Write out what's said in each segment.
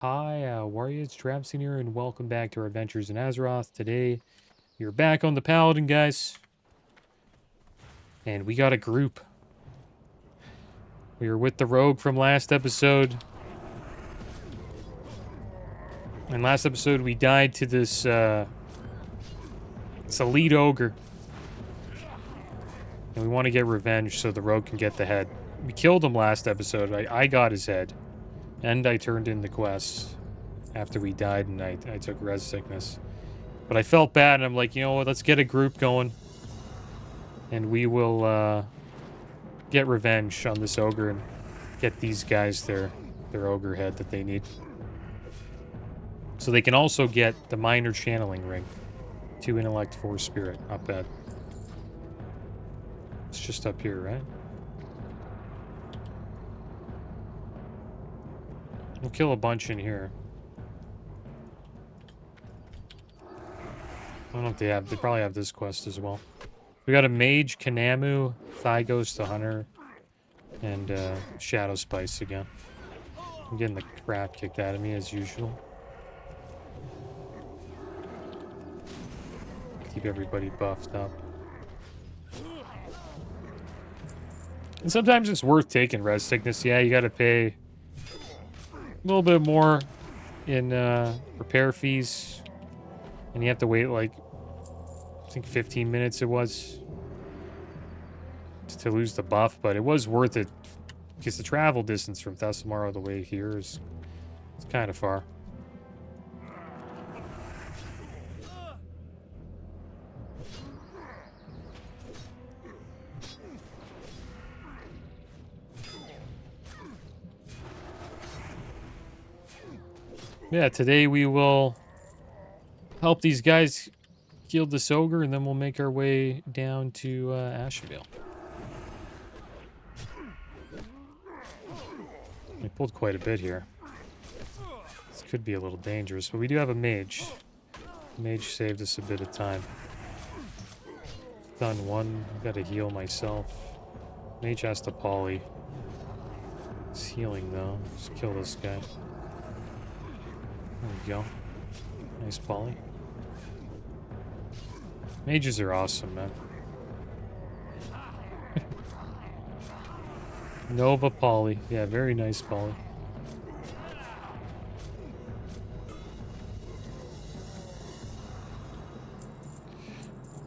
Hi, Warriors, Travis here, and welcome back to our adventures in Azeroth. Today, we're back on the Paladin, guys. And we got a group. We were with the rogue from last episode. And last episode, we died to this, this elite ogre. And we want to get revenge so the rogue can get the head. We killed him last episode. I got his head. And I turned in the quest after we died, and I took res sickness. But I felt bad, and I'm like, you know what, let's get a group going. And we will get revenge on this ogre and get these guys their ogre head that they need. So they can also get the minor channeling ring. 2 intellect, 4 spirit. Not bad. It's just up here, right? We'll kill a bunch in here. I don't know if they have. They probably have this quest as well. We got a mage, Kanamu, Thygos the Hunter, and Shadow Spice again. I'm getting the crap kicked out of me as usual. Keep everybody buffed up. And sometimes it's worth taking res sickness. Yeah, you gotta pay a little bit more in repair fees. And you have to wait like, I think 15 minutes it was to lose the buff, but it was worth it because the travel distance from Thessamar all the way here is it's kind of far. Yeah, today we will help these guys kill this ogre, and then we'll make our way down to Ashenvale. We pulled quite a bit here. This could be a little dangerous, but we do have a mage. Mage saved us a bit of time. Done one. I've got to heal myself. Mage has to poly. It's healing though. Just kill this guy. There we go. Nice poly. Mages are awesome, man. Nova poly. Yeah, very nice poly.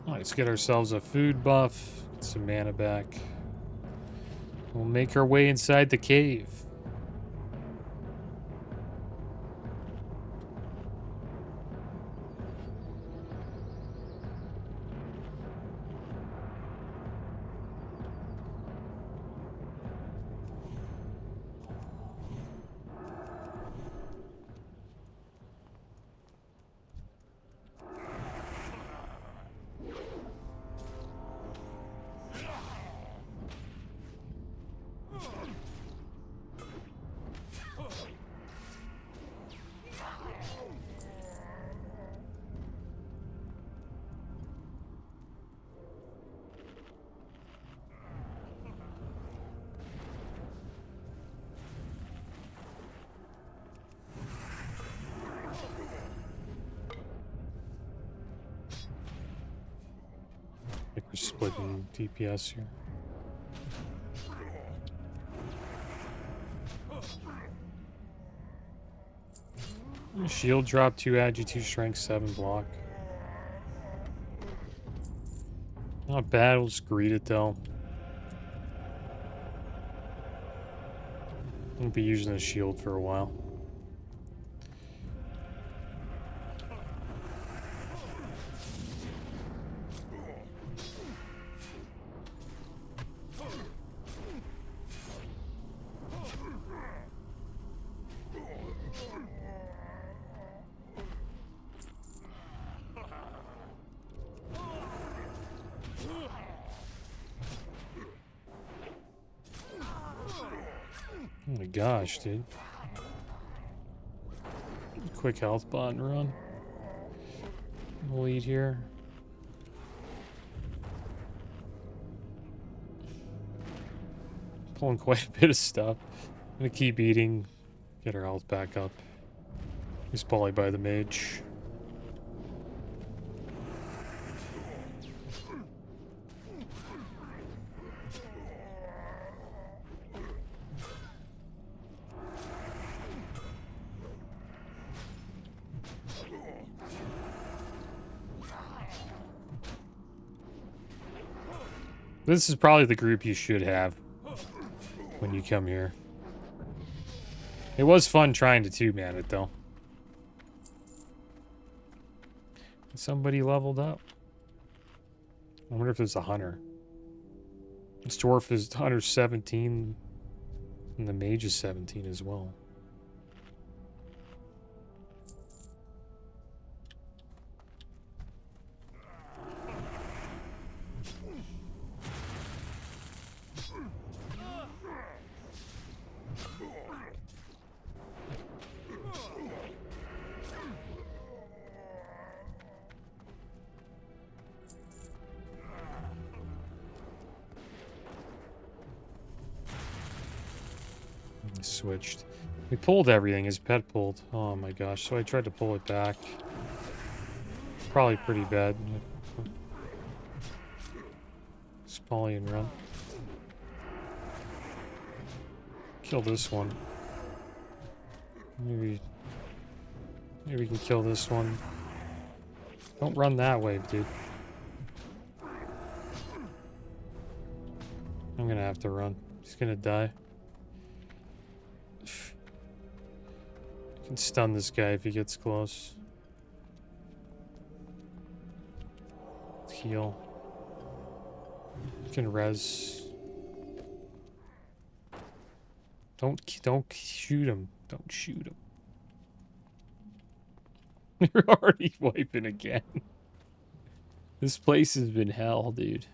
Let's get ourselves a food buff. Get some mana back. We'll make our way inside the cave. I think we're splitting DPS here. Shield drop 2 agi, 2 strength, 7 block. Not bad, we'll just greet it though. Won't be using a shield for a while. Oh my gosh, dude. Quick health bot and run. We'll eat here. Pulling quite a bit of stuff. I'm gonna keep eating, get our health back up. He's probably by the mage. This is probably the group you should have when you come here. It was fun trying to two-man it, though. Somebody leveled up. I wonder if there's a hunter. This dwarf is hunter 17, and the mage is 17 as well. Switched. We pulled everything. His pet pulled. Oh my gosh. So I tried to pull it back. Probably pretty bad. Spolly and run. Kill this one. Maybe we can kill this one. Don't run that way, dude. I'm gonna have to run. He's gonna die. I can stun this guy if he gets close. Heal. Can res. Don't shoot him. Don't shoot him. You're already wiping again. This place has been hell, dude.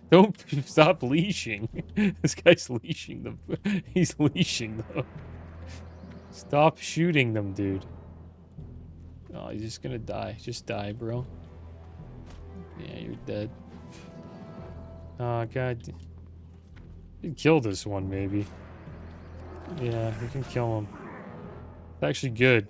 Don't stop leashing. This guy's leashing them. He's leashing them. Stop shooting them, dude. Oh, he's just gonna die. Just die, bro. Yeah, you're dead. Oh, God. You can kill this one, maybe. Yeah, we can kill him. It's actually good.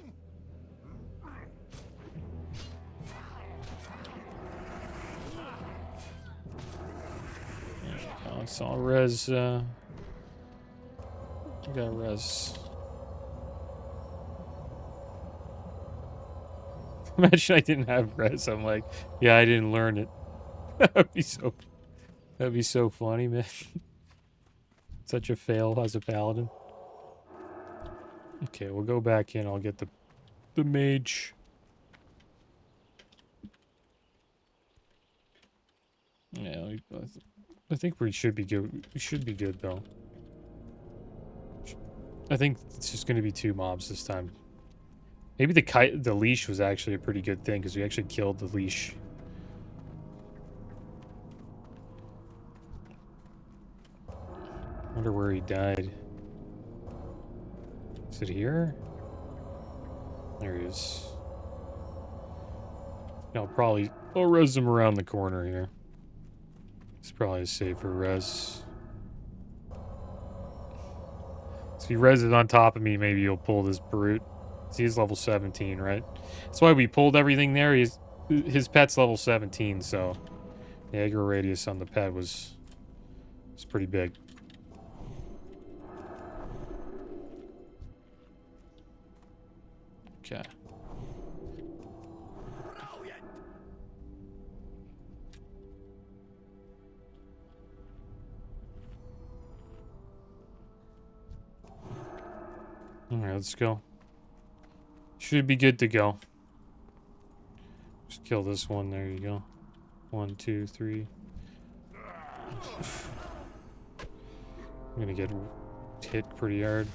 So I'll res, I got res. Imagine I didn't have res. I'm like, yeah, I didn't learn it. That'd be so funny, man. Such a fail as a paladin. Okay, we'll go back in. I'll get the mage. Yeah, I think we should be good. We should be good, though. I think it's just going to be 2 mobs this time. Maybe the leash was actually a pretty good thing, because we actually killed the leash. Wonder where he died. Is it here? There he is. No, probably... I'll res him around the corner here. It's probably a safer res. So if he reses on top of me, maybe you'll pull this brute. See, he's level 17, right? That's why we pulled everything there. His pet's level 17, so the aggro radius on the pet was pretty big. Okay. Alright, let's go. Should be good to go. Just kill this one. There you go. 1, 2, 3. I'm gonna get hit pretty hard.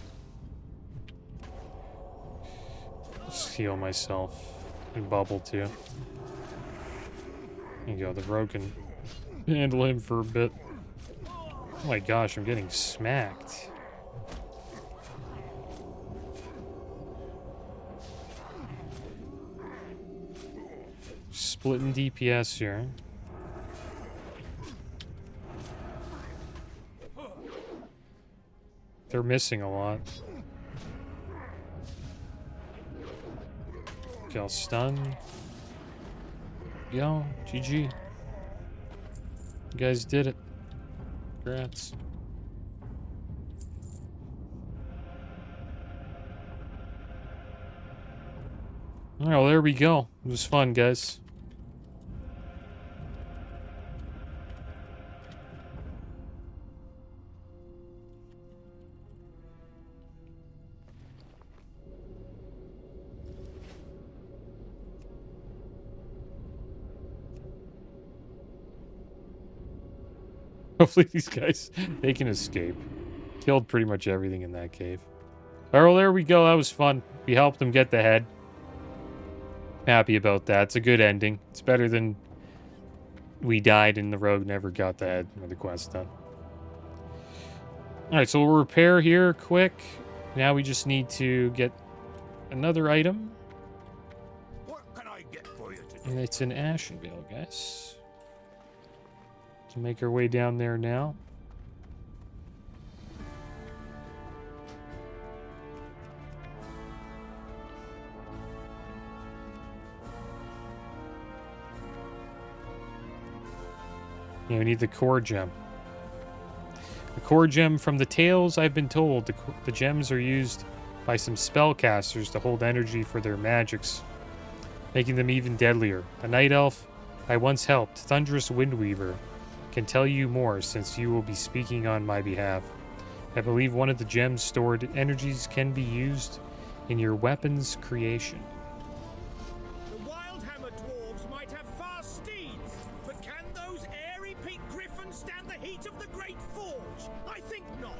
Just heal myself. And bubble too. There you go. The rogue can handle him for a bit. Oh my gosh, I'm getting smacked. Splitting DPS here. They're missing a lot. Okay, I'll stun. Yo, GG. You guys did it. Congrats. Alright, well, there we go. It was fun, guys. Hopefully these guys, they can escape. Killed pretty much everything in that cave. Alright, well, there we go. That was fun. We helped them get the head. Happy about that. It's a good ending. It's better than we died and the rogue never got the head or the quest done. Alright, so we'll repair here quick. Now we just need to get another item. What can I get for you today? And it's an Ashen Veil, guys. To make our way down there now. Yeah, we need the core gem. The core gem from the tales I've been told. The gems are used by some spellcasters to hold energy for their magics, making them even deadlier. A night elf I once helped, Thunderous Windweaver, can tell you more since you will be speaking on my behalf. I believe one of the gems stored energies can be used in your weapons creation. The Wildhammer dwarves might have fast steeds, but can those airy pink griffins stand the heat of the Great Forge? I think not.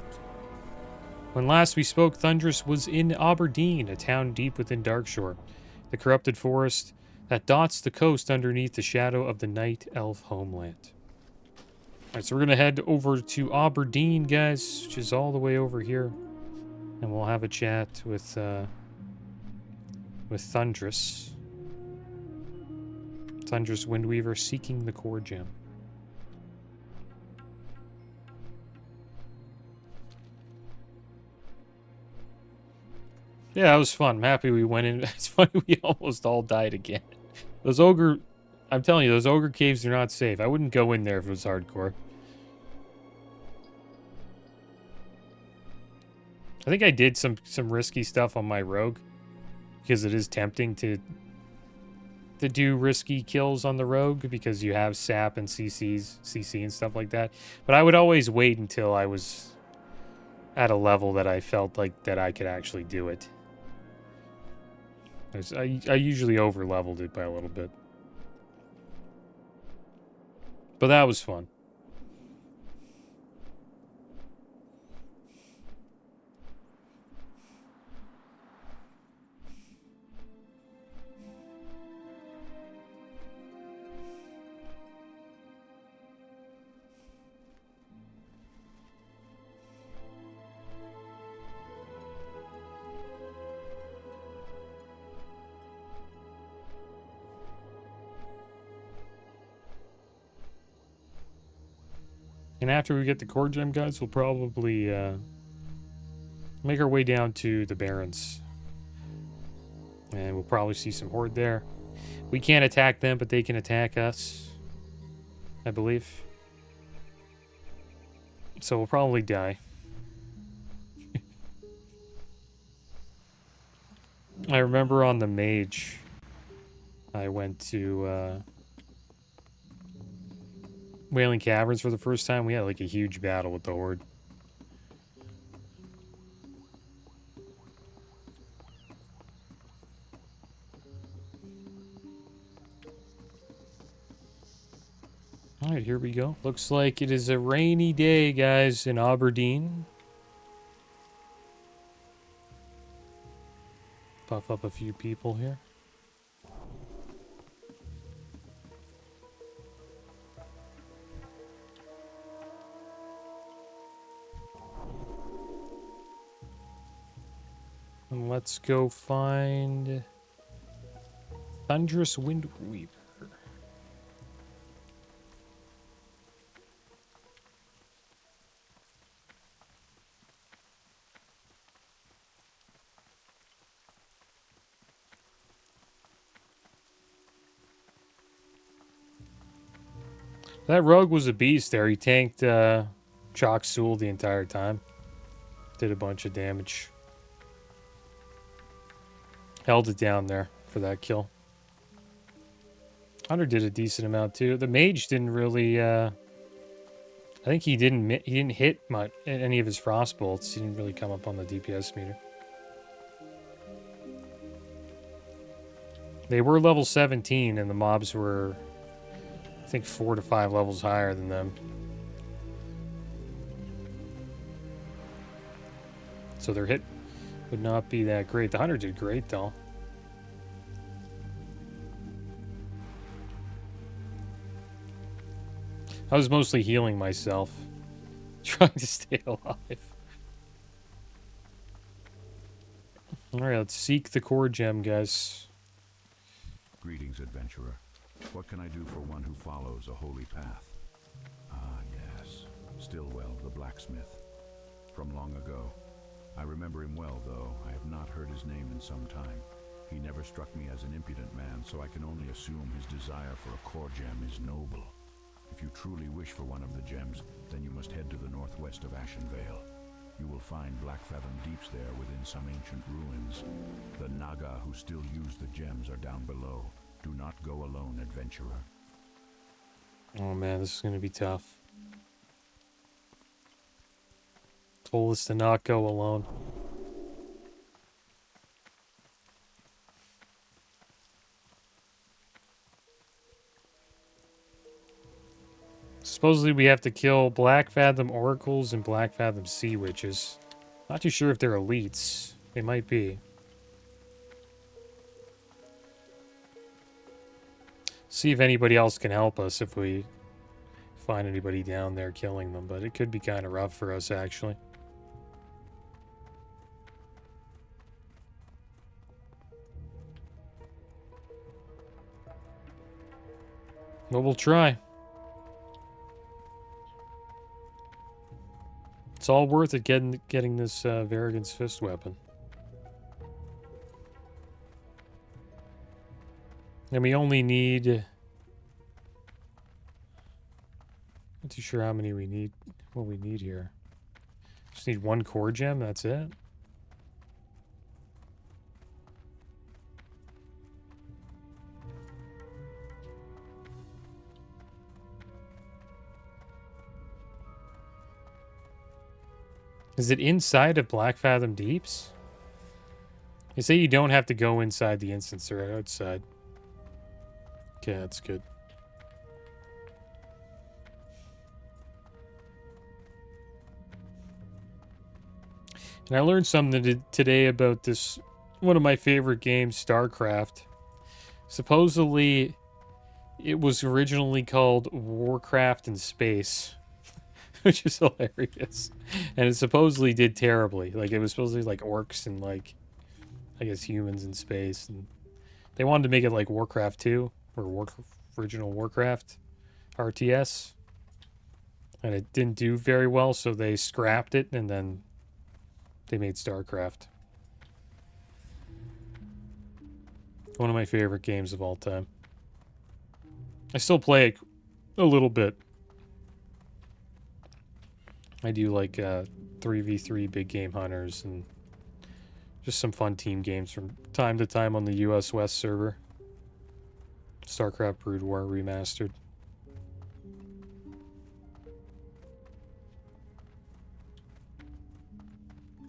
When last we spoke, Thunderous was in Aberdeen, a town deep within Darkshore, the corrupted forest that dots the coast underneath the shadow of the Night Elf homeland. Alright, so we're going to head over to Aberdeen, guys, which is all the way over here. And we'll have a chat with Thunderous. Thunderous Windweaver seeking the core gem. Yeah, that was fun. I'm happy we went in. It's funny we almost all died again. Those ogre... I'm telling you, those ogre caves are not safe. I wouldn't go in there if it was hardcore. I think I did some risky stuff on my rogue. Because it is tempting to do risky kills on the rogue. Because you have sap and CC and stuff like that. But I would always wait until I was at a level that I felt like that I could actually do it. I usually over-leveled it by a little bit. But that was fun. And after we get the core gem, guys, we'll probably make our way down to the Barrens. And we'll probably see some horde there. We can't attack them, but they can attack us, I believe. So we'll probably die. I remember on the mage, I went to Wailing Caverns for the first time. We had like a huge battle with the horde. Alright, here we go. Looks like it is a rainy day, guys, in Aberdeen. Buff up a few people here. And let's go find Thunderous Windweaver. That rogue was a beast there. He tanked Chalk Soul the entire time. Did a bunch of damage. Held it down there for that kill. Hunter did a decent amount too. The mage didn't really. I think he didn't hit much any of his frost bolts. He didn't really come up on the DPS meter. They were level 17, and the mobs were, I think, 4 to 5 levels higher than them. So their hit would not be that great. The hunter did great though. I was mostly healing myself, trying to stay alive. Alright, let's seek the core gem, guys. Greetings, adventurer. What can I do for one who follows a holy path? Ah, yes. Stillwell, the blacksmith. From long ago. I remember him well, though. I have not heard his name in some time. He never struck me as an impudent man, so I can only assume his desire for a core gem is noble. If you truly wish for one of the gems, then you must head to the northwest of Ashenvale. You will find Blackfathom Deeps there within some ancient ruins. The Naga who still use the gems are down below. Do not go alone, adventurer. Oh man, this is going to be tough. Told us to not go alone. Supposedly we have to kill Blackfathom Oracles and Blackfathom Sea Witches. Not too sure if they're elites. They might be. See if anybody else can help us if we find anybody down there killing them. But it could be kind of rough for us, actually. But we'll try. It's all worth it getting this Varrigan's Fist weapon. And we only need... Not too sure how many we need, what we need here. Just need 1 core gem, that's it? Is it inside of Blackfathom Deeps? They say you don't have to go inside the instance, they're outside. Okay, that's good. And I learned something today about this, one of my favorite games, StarCraft. Supposedly, it was originally called Warcraft in Space. Which is hilarious. And it supposedly did terribly. Like, it was supposedly like orcs and like, I guess humans in space. And they wanted to make it like Warcraft 2 or original Warcraft RTS. And it didn't do very well, so they scrapped it and then they made StarCraft. One of my favorite games of all time. I still play it a little bit. I do like 3v3 big game hunters and just some fun team games from time to time on the US West server. StarCraft Brood War Remastered.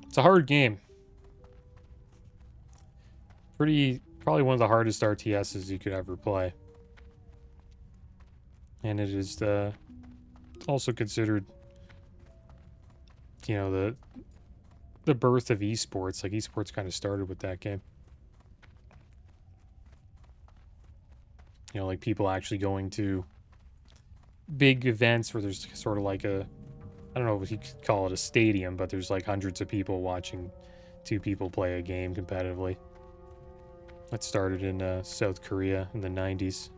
It's a hard game. Probably one of the hardest RTSs you could ever play. And it is also considered, you know, the birth of esports. Like, esports kind of started with that game. You know, like people actually going to big events where there's sort of like a, I don't know if you could call it a stadium, but there's like hundreds of people watching 2 people play a game competitively. That started in South Korea in the 90s.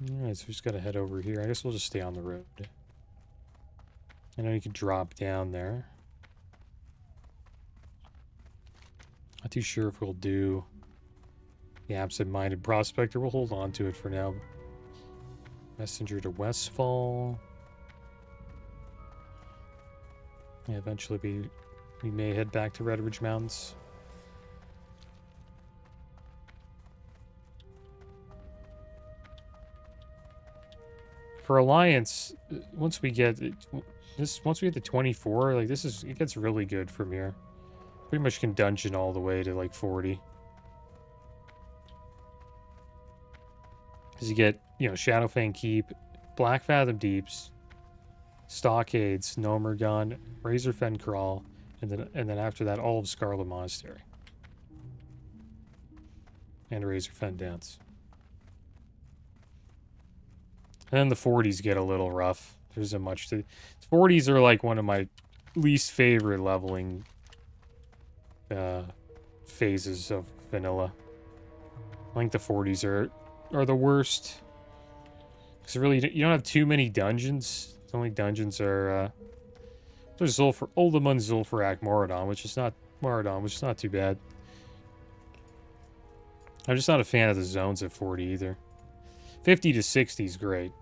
Alright, so we just gotta head over here. I guess we'll just stay on the road. I know you can drop down there. Not too sure if we'll do the absent-minded prospector. We'll hold on to it for now. Messenger to Westfall. Yeah, eventually we may head back to Red Ridge Mountains. For Alliance, once we get once we get to 24, like it gets really good from here. Pretty much can dungeon all the way to like 40. Because you get, Shadowfang Keep, Black Fathom Deeps, Stockades, Nomergon, Razorfen Crawl, and then after that, all of Scarlet Monastery. And Razorfen Dance. And then the 40s get a little rough. There isn't much to... 40s are like one of my least favorite leveling phases of vanilla. I think the 40s are the worst. Because really, you don't have too many dungeons. The only dungeons are... there's Uldaman, Zul'Farrak, Moradon, which is not too bad. I'm just not a fan of the zones at 40 either. 50 to 60 is great.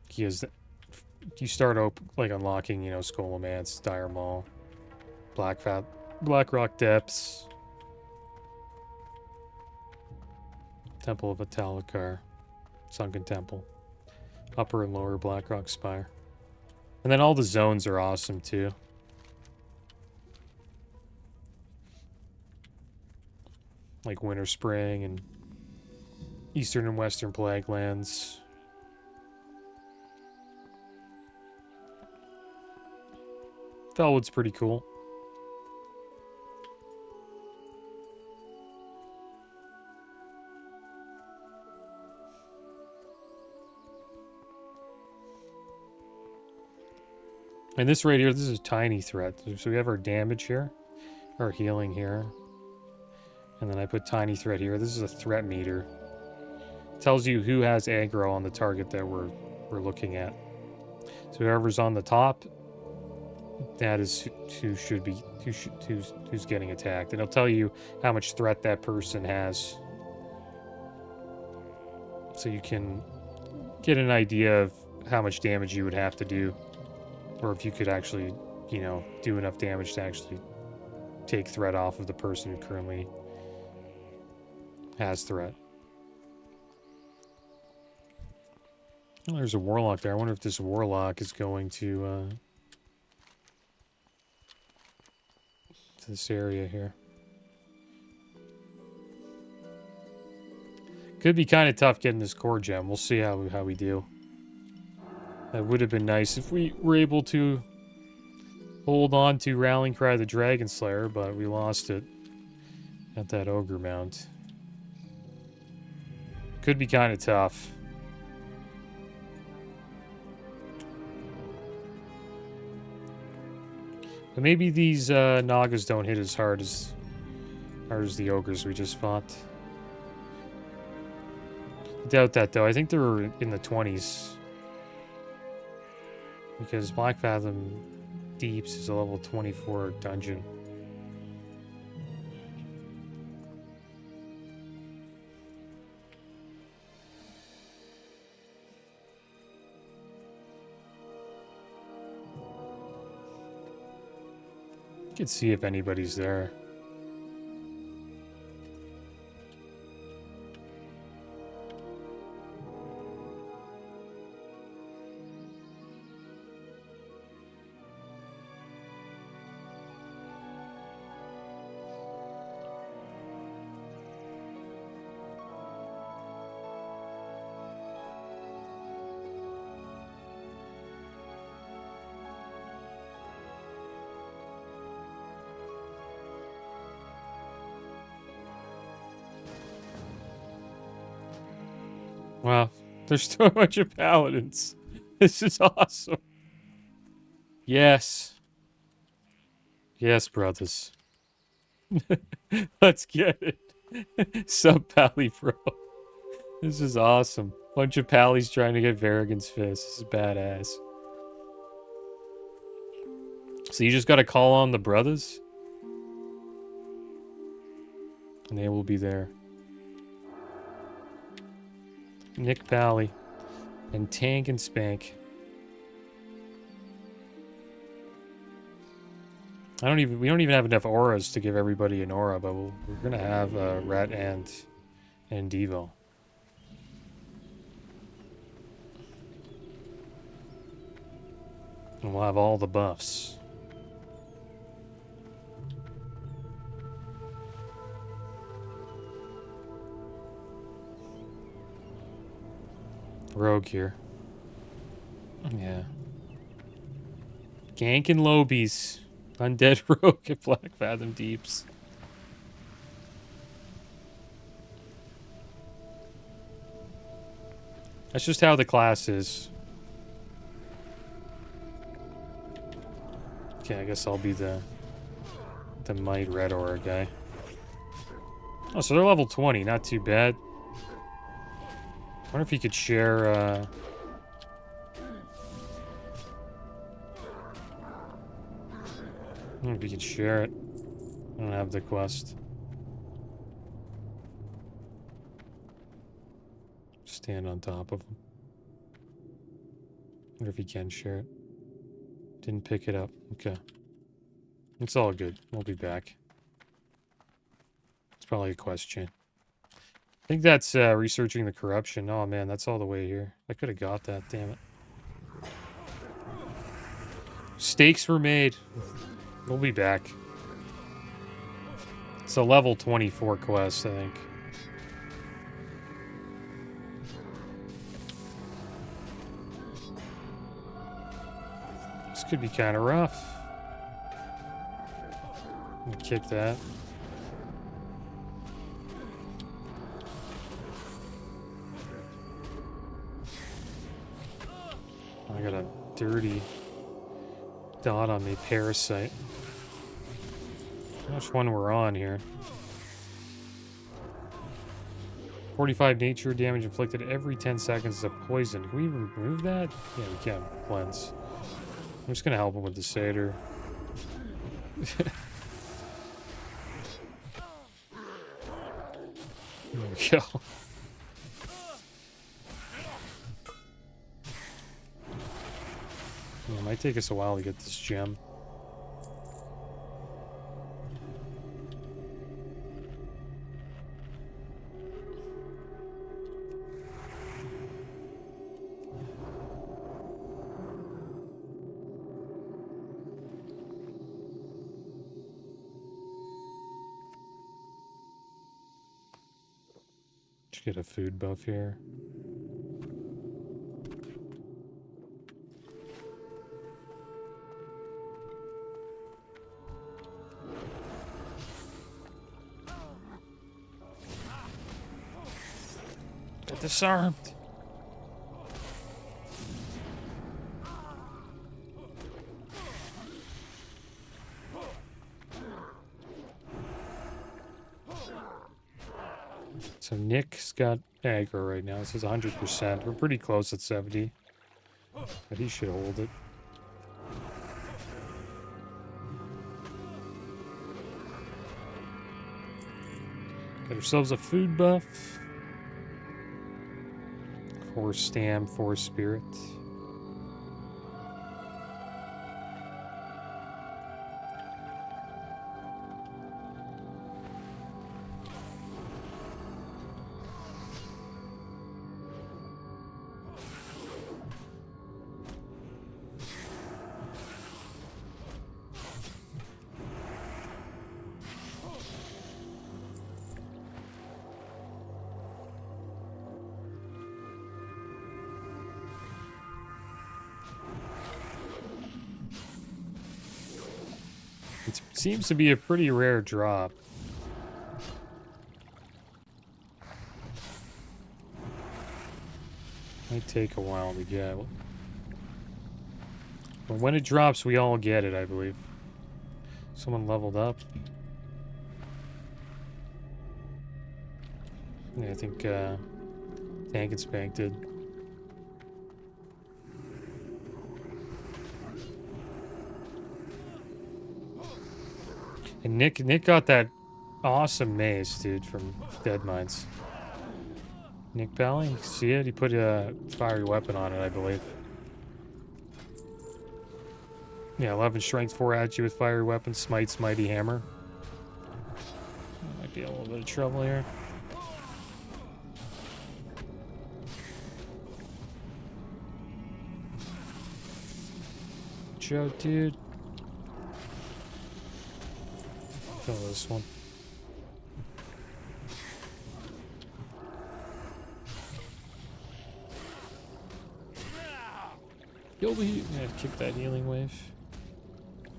Because you start unlocking, Skolomance, Dire Maul, Blackrock Depths, Temple of Atalakar, Sunken Temple, Upper and Lower Blackrock Spire. And then all the zones are awesome too. Like Winter Spring and Eastern and Western Plaguelands. Felwood's pretty cool. And this right here, this is a tiny threat. So we have our damage here, our healing here. And then I put tiny threat here. This is a threat meter. It tells you who has aggro on the target that we're looking at. So whoever's on the top, that is who's getting attacked. And it'll tell you how much threat that person has. So you can get an idea of how much damage you would have to do. Or if you could actually, do enough damage to actually take threat off of the person who currently has threat. Well, there's a warlock there. I wonder if this warlock is going to this area here. Could be kind of tough getting this core gem. We'll see how we do. That would have been nice if we were able to hold on to Rallying Cry of the Dragon Slayer, but we lost it at that Ogre Mount. Could be kind of tough. But maybe these Nagas don't hit as hard as the ogres we just fought. I doubt that though. I think they were in the 20s. Because Black Fathom Deeps is a level 24 dungeon. You can see if anybody's there. Wow, there's so much of paladins. This is awesome. Yes. Yes, brothers. Let's get it. Sub Pally Pro. This is awesome. Bunch of pallies trying to get Varrigan's Fist. This is badass. So you just gotta call on the brothers? And they will be there. Nick Pally. And Tank and Spank. We don't even have enough auras to give everybody an aura, but we're gonna have Rat and Devo. And we'll have all the buffs. Rogue here. Yeah. Gank and Lobies. Undead Rogue at Black Fathom Deeps. That's just how the class is. Okay, I guess I'll be the Might Red Aura guy. Oh, so they're level 20, not too bad. I wonder if you could share, I wonder if you could share it. I don't have the quest. Stand on top of him. Wonder if you can share it. Didn't pick it up. Okay. It's all good. We'll be back. It's probably a question. I think that's researching the corruption. Oh man, that's all the way here. I could have got that, damn it. Stakes were made. We'll be back. It's a level 24 quest, I think. This could be kind of rough. I'm gonna kick that. I got a dirty dot on me, Parasite. Which one we're on here? 45 nature damage inflicted every 10 seconds is a poison. Can we remove that? Yeah, we can. Cleanse. I'm just gonna help him with the Satyr. There we go. Yeah, it might take us a while to get this gem. Just get a food buff here. Get disarmed. So Nick's got aggro right now. This is 100%. We're pretty close at 70. But he should hold it. Get ourselves a food buff. 4 stam, 4 spirit. It seems to be a pretty rare drop. Might take a while to get. But when it drops, we all get it, I believe. Someone leveled up. Yeah, I think Tank and Spank did. And Nick got that awesome mace, dude, from Dead Mines. Nick Pally, you see it? He put a fiery weapon on it, I believe. Yeah, 11 strength, 4 at you with fiery weapon, Smite's mighty hammer. Might be a little bit of trouble here. Joe, dude. Kill this one. Kill the heat. Yeah, kick that healing wave.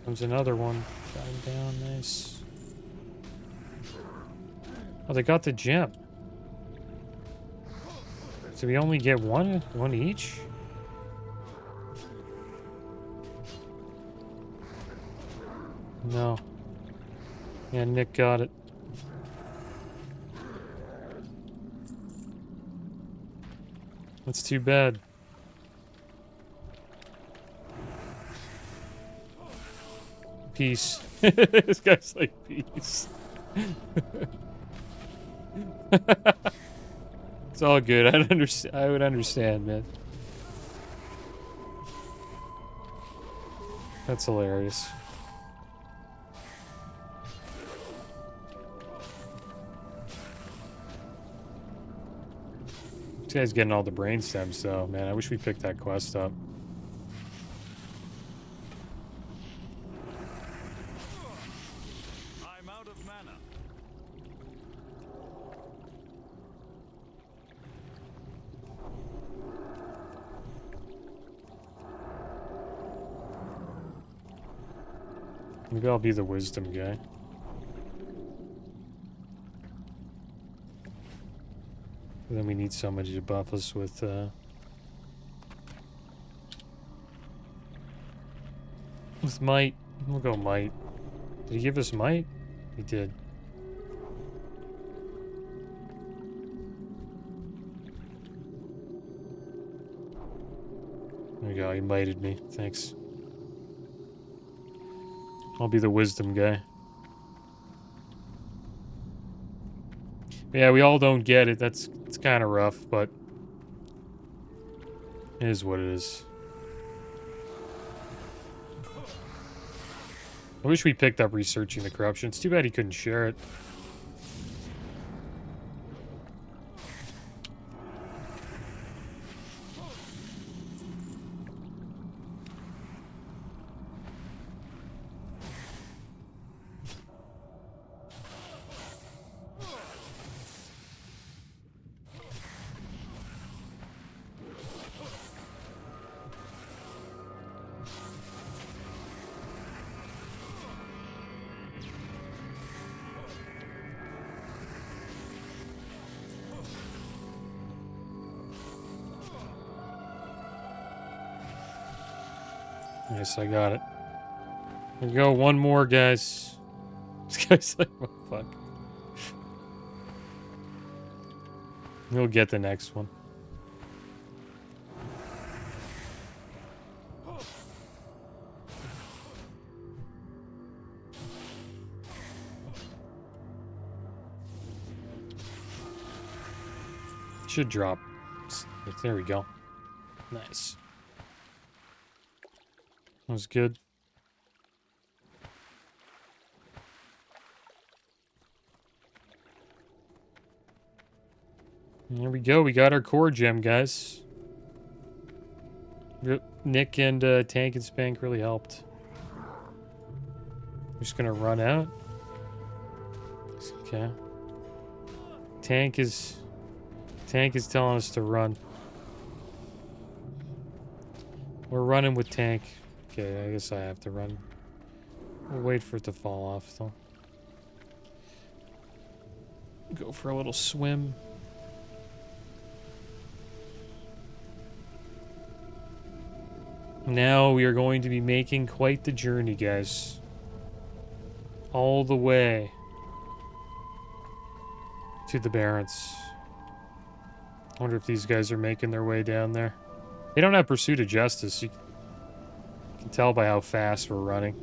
Comes another one. Got him down. Nice. Oh, they got the gem. So we only get one each? No. Yeah, Nick got it. That's too bad. Peace. This guy's like, peace. It's all good. I would understand, man. That's hilarious. This guy's getting all the brain stems, though, man. I wish we picked that quest up. I'm out of mana. Maybe I'll be the wisdom guy. Then we need somebody to buff us with, might. We'll go might. Did he give us might? He did. There we go. He mighted me. Thanks. I'll be the wisdom guy. Yeah, we all don't get it. It's kind of rough, but it is what it is. I wish we picked up researching the corruption. It's too bad he couldn't share it. Yes, I got it. There we go, one more, guys. This guy's like, what the fuck? We'll get the next one. Should drop. There we go. Nice. That was good. There we go. We got our core gem, guys. Nick and Tank and Spank really helped. We're just gonna run out. Okay. Tank is telling us to run. We're running with Tank. Okay, I guess I have to run. We'll wait for it to fall off, though. Go for a little swim. Now we are going to be making quite the journey, guys. All the way to the Barrens. I wonder if these guys are making their way down there. They don't have Pursuit of Justice. You can tell by how fast we're running.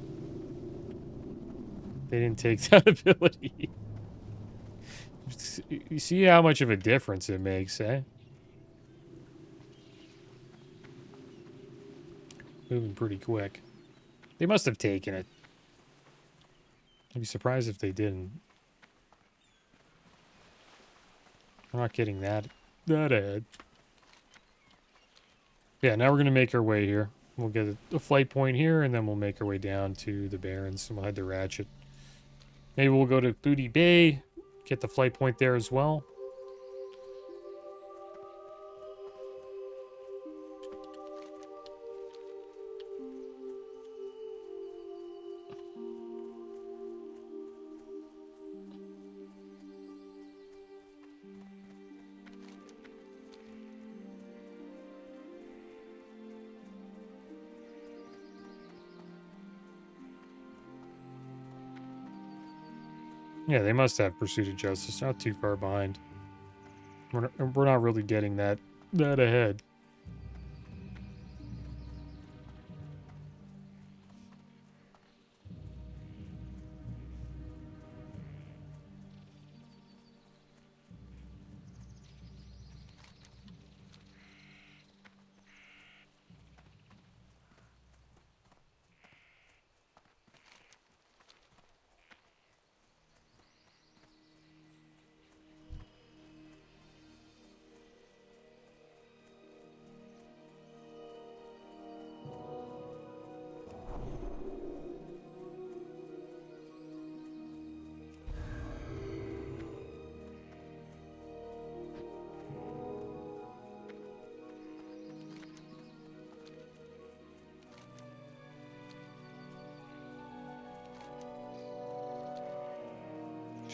They didn't take that ability. You see how much of a difference it makes, eh? Moving pretty quick. They must have taken it. I'd be surprised if they didn't. We're not getting that ahead. Yeah, now we're going to make our way here. We'll get a flight point here, and then we'll make our way down to the Barrens, and we'll head to Ratchet. Maybe we'll go to Booty Bay, get the flight point there as well. Yeah, they must have Pursuit of Justice. Not too far behind. We're not really getting that ahead.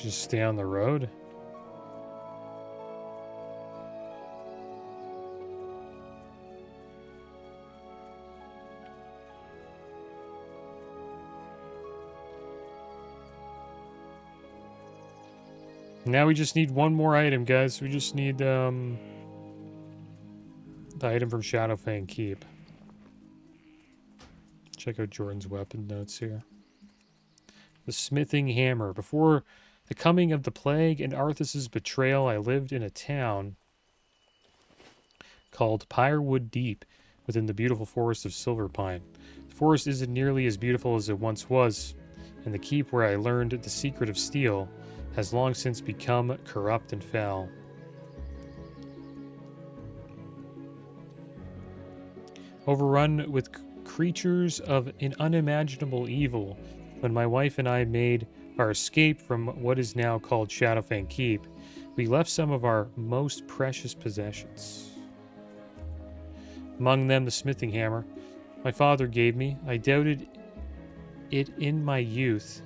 Just stay on the road. Now we just need one more item, guys. We just need the item from Shadowfang Keep. Check out Jordan's weapon notes here. The smithing hammer. Before the coming of the plague and Arthas's betrayal, I lived in a town called Pyrewood Deep within the beautiful forest of Silverpine. The forest isn't nearly as beautiful as it once was, and the keep where I learned the secret of steel has long since become corrupt and foul. Overrun with creatures of an unimaginable evil, when my wife and I made our escape from what is now called Shadowfang Keep, we left some of our most precious possessions. Among them, the smithing hammer my father gave me. I doubted it in my youth,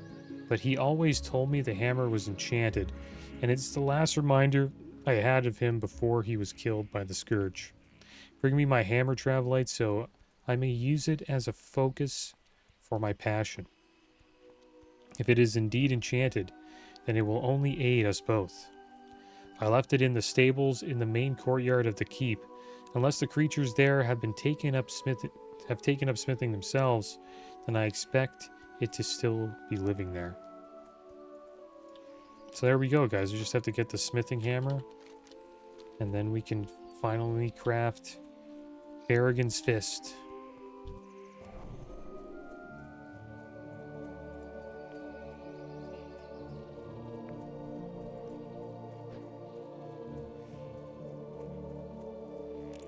but he always told me the hammer was enchanted, and it's the last reminder I had of him before he was killed by the Scourge. Bring me my hammer, Travelite, so I may use it as a focus for my passion. If it is indeed enchanted, then it will only aid us both. I left it in the stables in the main courtyard of the keep. Unless the creatures there have taken up smithing themselves, then I expect it to still be living there. So there we go, guys. We just have to get the smithing hammer, and then we can finally craft Barrigan's Fist.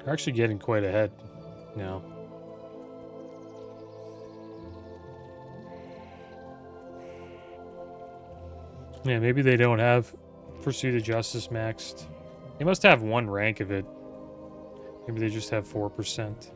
We're actually getting quite ahead now. Yeah, maybe they don't have Pursuit of Justice maxed. They must have one rank of it. Maybe they just have 4%.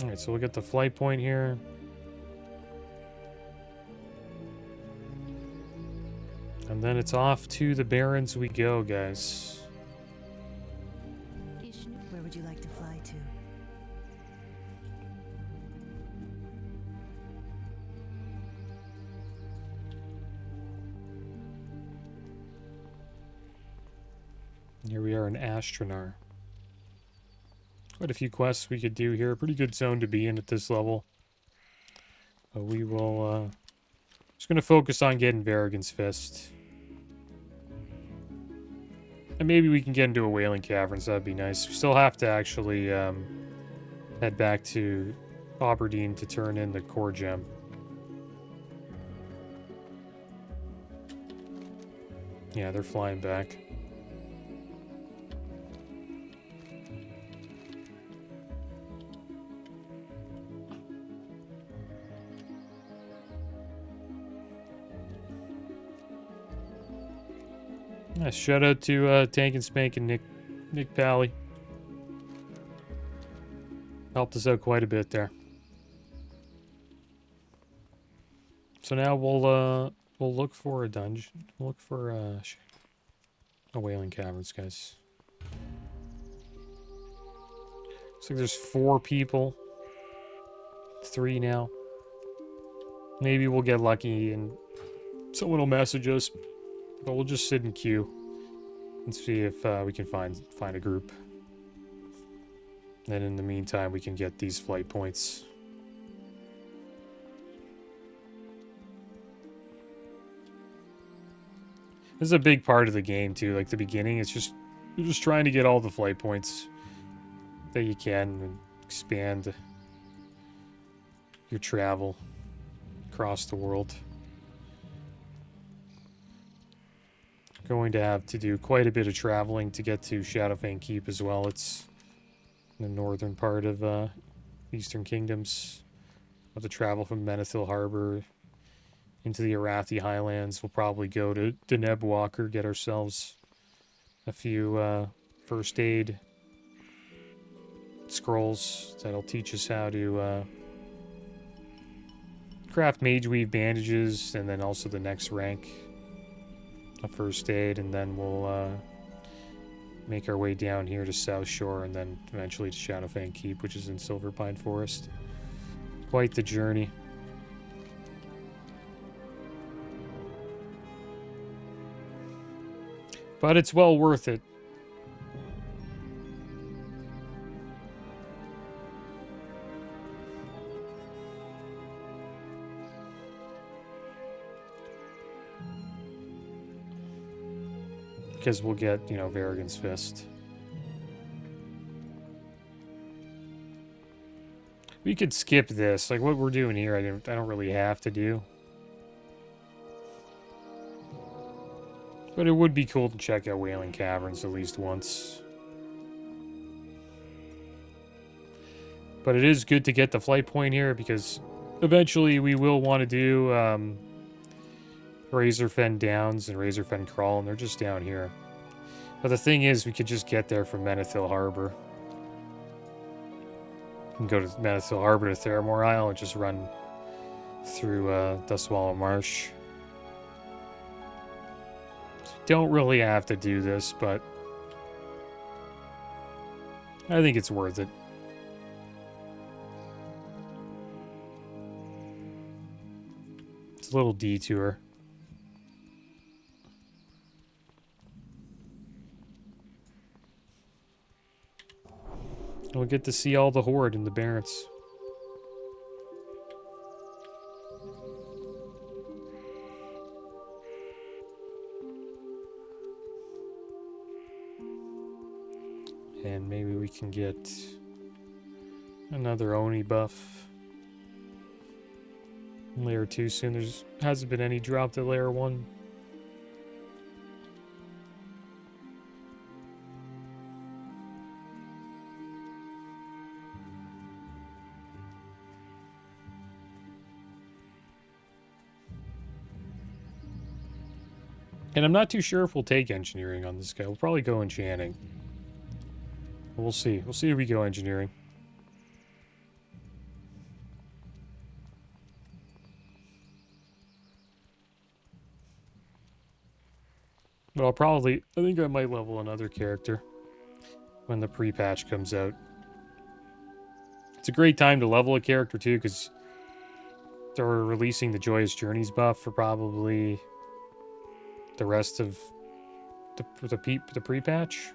Alright, so we'll get the flight point here. And then it's off to the Barrens we go, guys. Where would you like to fly? Here we are in Astronar. Quite a few quests we could do here. Pretty good zone to be in at this level. But we will, just going to focus on getting Varrigan's Fist. And maybe we can get into a Wailing Caverns. That'd be nice. We still have to actually head back to Aberdeen to turn in the core gem. Yeah, they're flying back. Nice shout out to Tank and Spank and Nick Pally. Helped us out quite a bit there. So now we'll look for a dungeon. We'll look for a Wailing Caverns, guys. Looks like there's 4 people. 3 now. Maybe we'll get lucky and someone will message us. But we'll just sit in queue and see if we can find a group. And in the meantime, we can get these flight points. This is a big part of the game too. Like the beginning, it's just you're just trying to get all the flight points that you can and expand your travel across the world. Going to have to do quite a bit of traveling to get to Shadowfang Keep as well. It's in the northern part of Eastern Kingdoms. We'll have to travel from Menethil Harbor into the Arathi Highlands. We'll probably go to Deneb Walker, get ourselves a few first aid scrolls that'll teach us how to craft mage weave bandages, and then also the next rank a first aid, and then we'll make our way down here to South Shore and then eventually to Shadowfang Keep, which is in Silverpine Forest. Quite the journey. But it's well worth it. Because we'll get, you know, Varrigan's Fist. We could skip this. Like, what we're doing here, I don't really have to do. But it would be cool to check out Wailing Caverns at least once. But it is good to get the flight point here, because eventually we will want to do Razorfen Downs and Razorfen Crawl, and they're just down here. But the thing is, we could just get there from Menethil Harbor. We can go to Menethil Harbor to Theramore Isle and just run through Dustwallow Marsh. So don't really have to do this, but I think it's worth it. It's a little detour. We'll get to see all the Horde in the Barrens. And maybe we can get another Oni buff. Layer 2 soon. There's hasn't been any dropped at Layer 1. And I'm not too sure if we'll take engineering on this guy. We'll probably go enchanting. But we'll see. We'll see if we go engineering. But I think I might level another character when the pre-patch comes out. It's a great time to level a character too, because they're releasing the Joyous Journeys buff for probably the rest of the pre-patch.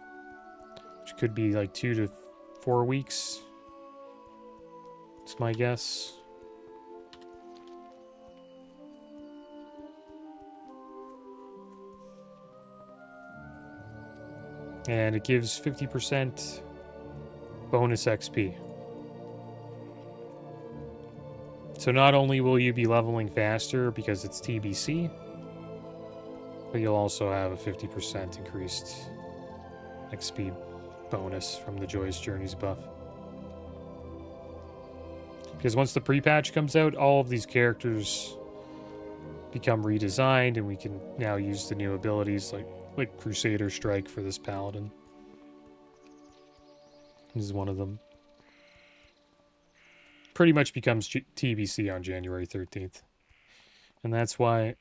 which could be like 2 to 4 weeks. That's my guess. And it gives 50% bonus XP. So not only will you be leveling faster because it's TBC, but you'll also have a 50% increased XP bonus from the Joyous Journeys buff. Because once the pre-patch comes out, all of these characters become redesigned, and we can now use the new abilities like Crusader Strike for this Paladin. This is one of them. Pretty much becomes TBC on January 13th. And that's why,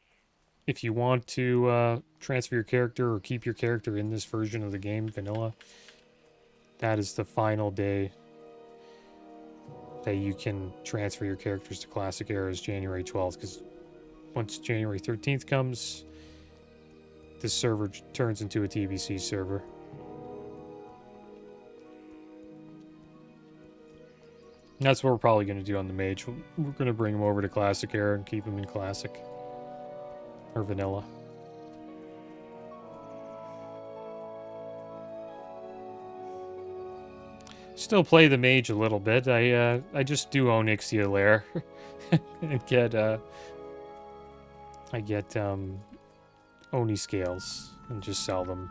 if you want to transfer your character or keep your character in this version of the game, vanilla, that is the final day that you can transfer your characters to Classic Era, is January 12th. Because once January 13th comes, this server turns into a TBC server. And that's what we're probably going to do on the mage. We're going to bring him over to Classic Era and keep him in Classic. Or Vanilla. Still play the mage a little bit. I just do own Ixia Lair. And I get Oni scales and just sell them.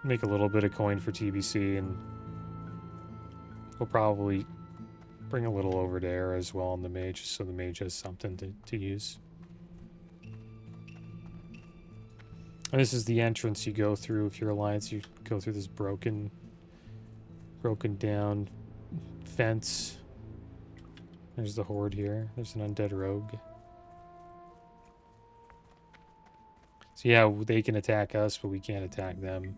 Make a little bit of coin for TBC, and we'll probably bring a little over to Era as well on the mage, so the mage has something to use. And this is the entrance you go through if you're Alliance. You go through this broken down fence. There's the Horde here. There's an undead rogue. So yeah, they can attack us, but we can't attack them.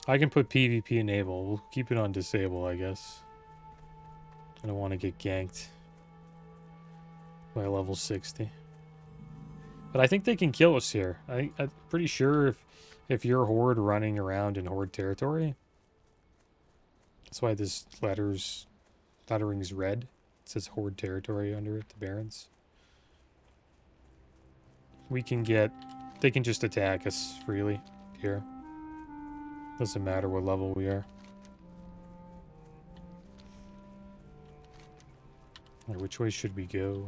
I can put PvP enable. We'll keep it on disable, I guess. I don't want to get ganked by level 60. But I think they can kill us here. I'm pretty sure if you're Horde running around in Horde territory, that's why this lettering's red. It says Horde territory under it, the Barrens. They can just attack us freely here. Doesn't matter what level we are. Alright, which way should we go?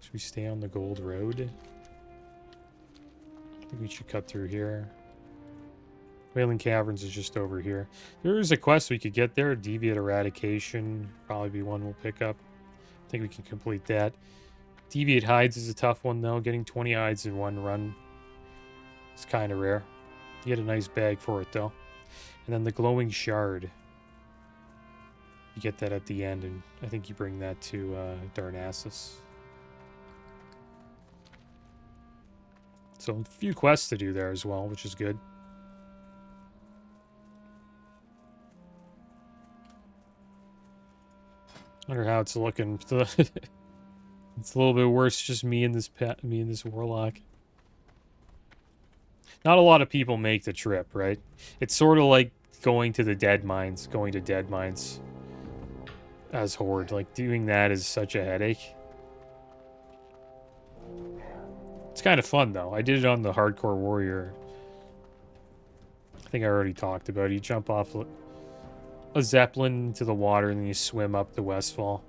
Should we stay on the Gold Road? I think we should cut through here. Wailing Caverns is just over here. There is a quest we could get there. Deviate Eradication. Probably be one we'll pick up. I think we can complete that. Deviate Hides is a tough one, though. Getting 20 hides in one run is kind of rare. You get a nice bag for it, though. And then the Glowing Shard. You get that at the end, and I think you bring that to Narcissus. So a few quests to do there as well, which is good. Wonder how it's looking. It's a little bit worse, just me and this warlock. Not a lot of people make the trip, right? It's sort of like going to Dead Mines as Horde. Like, doing that is such a headache. It's kind of fun, though. I did it on the Hardcore Warrior. I think I already talked about it. You jump off a Zeppelin to the water, and then you swim up the Westfall.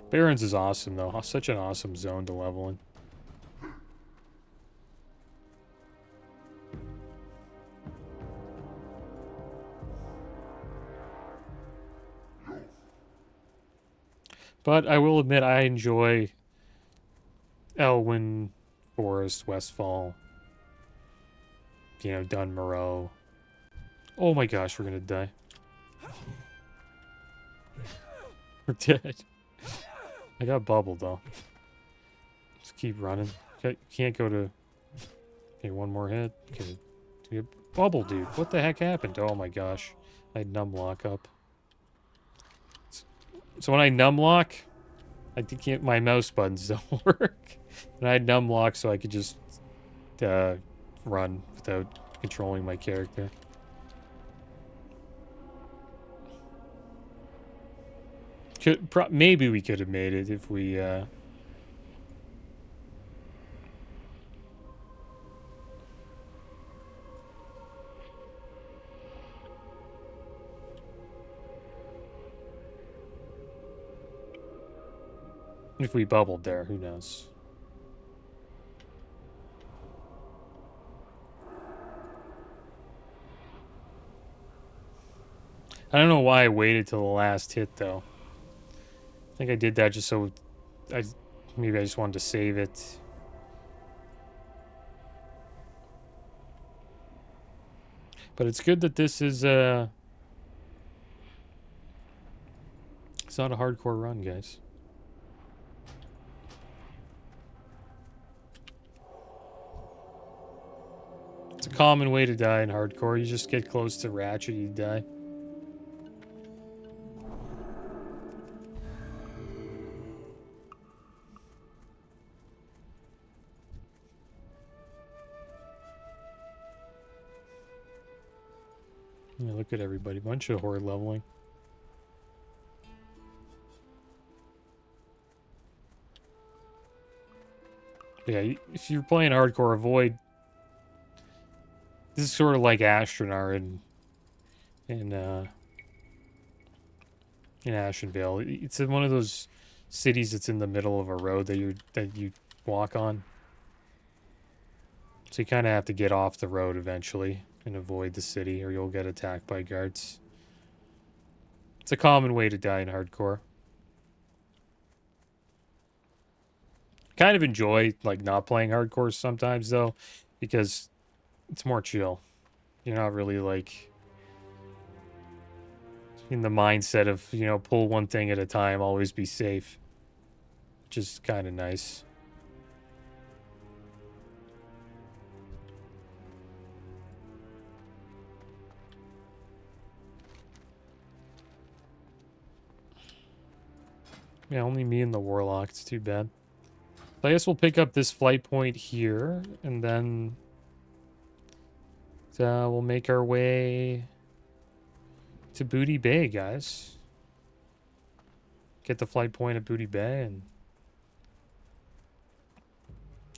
Barrens is awesome, though. Such an awesome zone to level in. But I will admit, I enjoy Elwyn, Forest, Westfall, Dun Moreau. Oh my gosh, we're gonna die. We're dead. I got bubbled, though. Just keep running. Can't go to... Okay, one more hit. Okay. Bubble, dude. What the heck happened? Oh my gosh. I had numb lock up. So when I numb lock, I think my mouse buttons don't work. And I had numb lock so I could just run without controlling my character. Maybe we could have made it if we... If we bubbled there, who knows? I don't know why I waited till the last hit, though. I think I did that just so... Maybe I just wanted to save it. But it's good that this is, it's not a hardcore run, guys. It's a common way to die in hardcore. You just get close to Ratchet, you die. Yeah, look at everybody. Bunch of horde leveling. Yeah, if you're playing hardcore, avoid... This is sort of like Astronar in Ashenvale. It's in one of those cities that's in the middle of a road that you walk on. So you kind of have to get off the road eventually and avoid the city, or you'll get attacked by guards. It's a common way to die in hardcore. Kind of enjoy like not playing hardcore sometimes though, because it's more chill. You're not really like in the mindset of, you know, pull one thing at a time, always be safe. Which is kind of nice. Yeah, only me and the Warlock. It's too bad. So I guess we'll pick up this flight point here, and then we'll make our way to Booty Bay, guys. Get the flight point at Booty Bay, and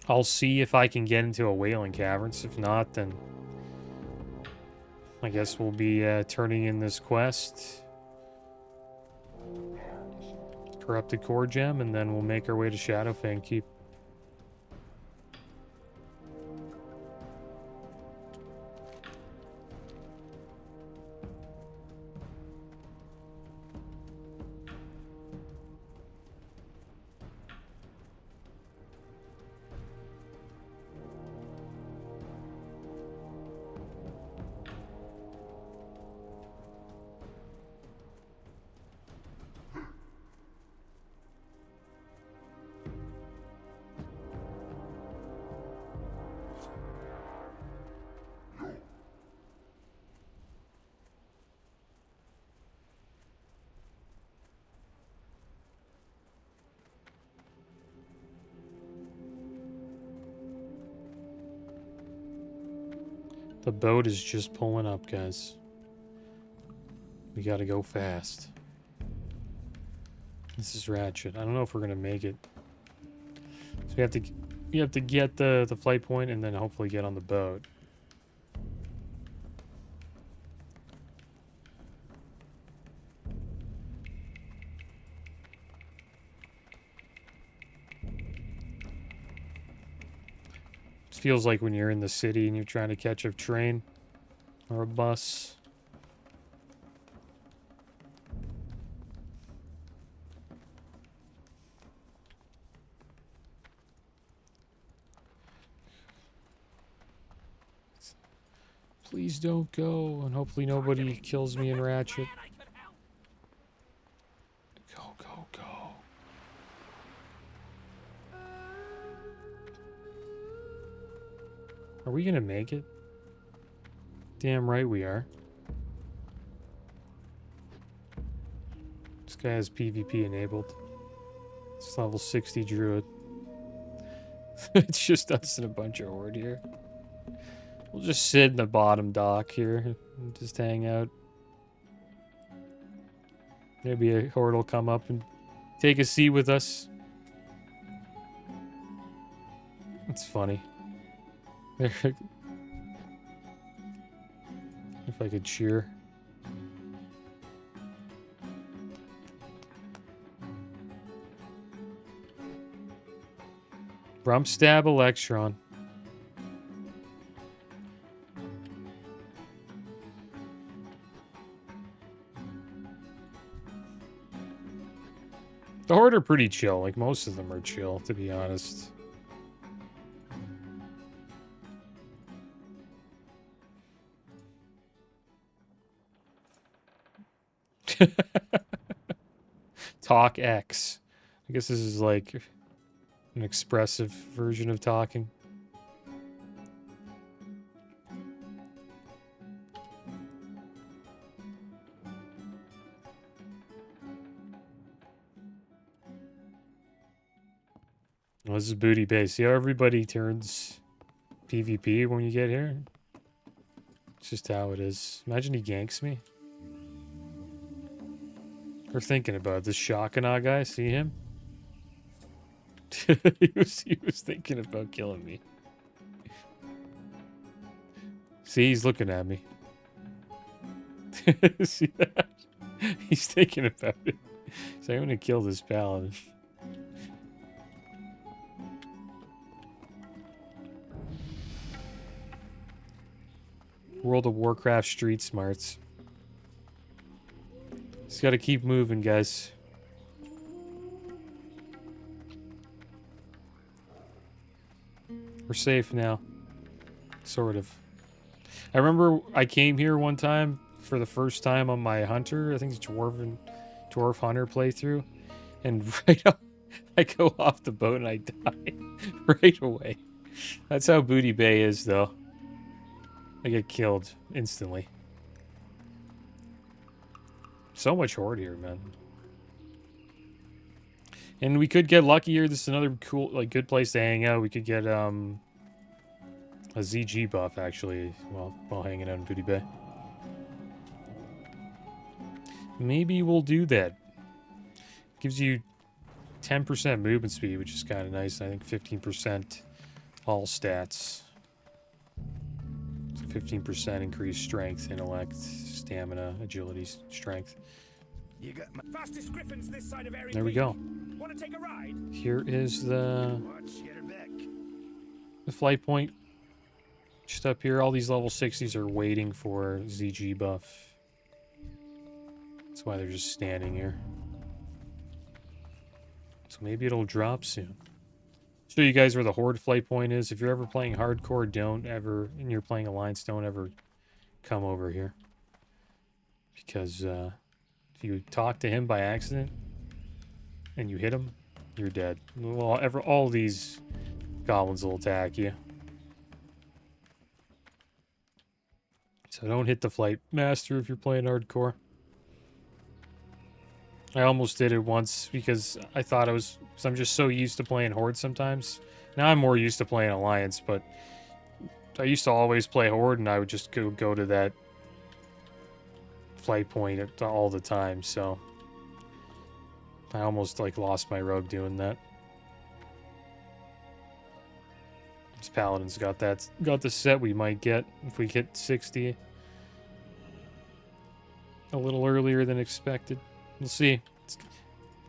I'll see if I can get into a Whaling Caverns. If not, then I guess we'll be turning in this quest. Corrupted Core Gem, and then we'll make our way to Shadowfang Keep. The boat is just pulling up, guys. We gotta go fast. This is Ratchet. I don't know if we're gonna make it. So we have to get the flight point and then hopefully get on the boat. Feels like when you're in the city and you're trying to catch a train or a bus. Please don't go, and hopefully nobody kills me in Ratchet. Go, go, go. we gonna make it? Damn right we are. This guy has PvP enabled. It's level 60 druid. It's just us and a bunch of horde here. We'll just sit in the bottom dock here and just hang out. Maybe a horde will come up and take a seat with us. It's funny. If I could cheer. Rump stab Electron. The horde are pretty chill. Like, most of them are chill, to be honest. Talk X. I guess this is like an expressive version of talking. Well, this is booty base. See how everybody turns PvP when you get here? It's just how it is. Imagine he ganks me. We're thinking about this Shakana guy. See him? he was thinking about killing me. See, he's looking at me. See that? He's thinking about it. So I'm gonna kill this paladin. World of Warcraft street smarts. Just gotta keep moving, guys. We're safe now. Sort of. I remember I came here one time for the first time on my hunter. I think it's Dwarf Hunter playthrough. And right up, I go off the boat and I die right away. That's how Booty Bay is, though. I get killed instantly. So much horde here, man. And we could get luckier. This is another cool, like, good place to hang out. We could get a ZG buff, actually, while hanging out in Booty Bay. Maybe we'll do that. Gives you 10% movement speed, which is kind of nice. I think 15% all stats. 15% increased strength, intellect, stamina, agility, strength. You got my fastest griffins this side of area. There we go. Want to take a ride? Here is the flight point. Just up here, all these level 60s are waiting for ZG buff. That's why they're just standing here. So maybe it'll drop soon. Show you guys where the horde flight point is. If you're ever playing hardcore, and you're playing Alliance, don't ever come over here. Because if you talk to him by accident and you hit him, you're dead. Well, all these goblins will attack you. So don't hit the flight master if you're playing hardcore. I almost did it once because I thought because I'm just so used to playing Horde sometimes. Now I'm more used to playing Alliance, but I used to always play Horde and I would just go to that flight point all the time, so I almost like lost my rogue doing that. This Paladin's got the set we might get if we hit 60 a little earlier than expected. We'll see. It's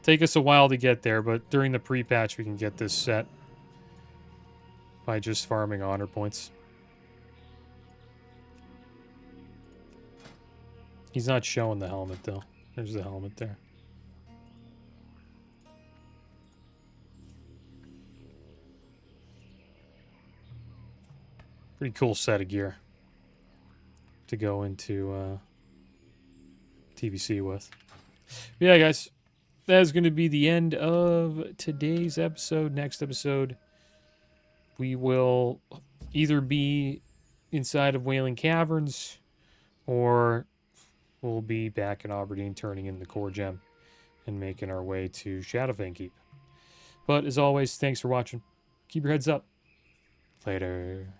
take us a while to get there, but during the pre-patch we can get this set by just farming honor points. He's not showing the helmet though. There's the helmet there. Pretty cool set of gear to go into TBC with. But yeah, guys, that is going to be the end of today's episode. Next episode, we will either be inside of Wailing Caverns, or we'll be back in Aberdeen turning in the core gem and making our way to Shadowfang Keep. But as always, thanks for watching. Keep your heads up. Later.